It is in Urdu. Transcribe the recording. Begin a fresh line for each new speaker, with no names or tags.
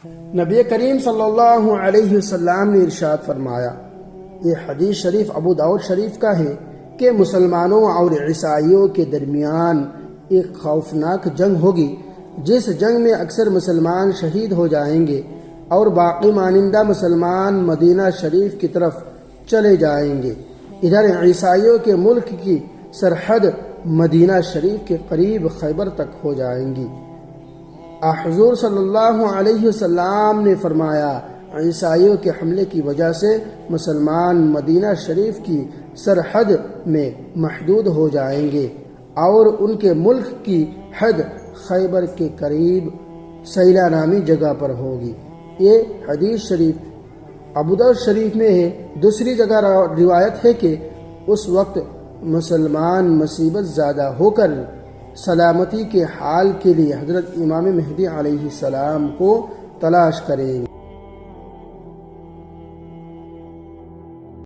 نبی کریم صلی اللہ علیہ وسلم نے ارشاد فرمایا، یہ حدیث شریف ابو داؤد شریف کا ہے کہ مسلمانوں اور عیسائیوں کے درمیان ایک خوفناک جنگ ہوگی، جس جنگ میں اکثر مسلمان شہید ہو جائیں گے اور باقی مانندہ مسلمان مدینہ شریف کی طرف چلے جائیں گے۔ ادھر عیسائیوں کے ملک کی سرحد مدینہ شریف کے قریب خیبر تک ہو جائیں گی۔ حضور صلی اللہ علیہ وسلم نے فرمایا، عیسائیوں کے حملے کی وجہ سے مسلمان مدینہ شریف کی سرحد میں محدود ہو جائیں گے اور ان کے ملک کی حد خیبر کے قریب سیلا نامی جگہ پر ہوگی۔ یہ حدیث شریف ابو داؤد شریف میں ہے۔ دوسری جگہ روایت ہے کہ اس وقت مسلمان مصیبت زیادہ ہو کر سلامتی کے حال کے لیے حضرت امام مہدی علیہ السلام کو تلاش کریں گے۔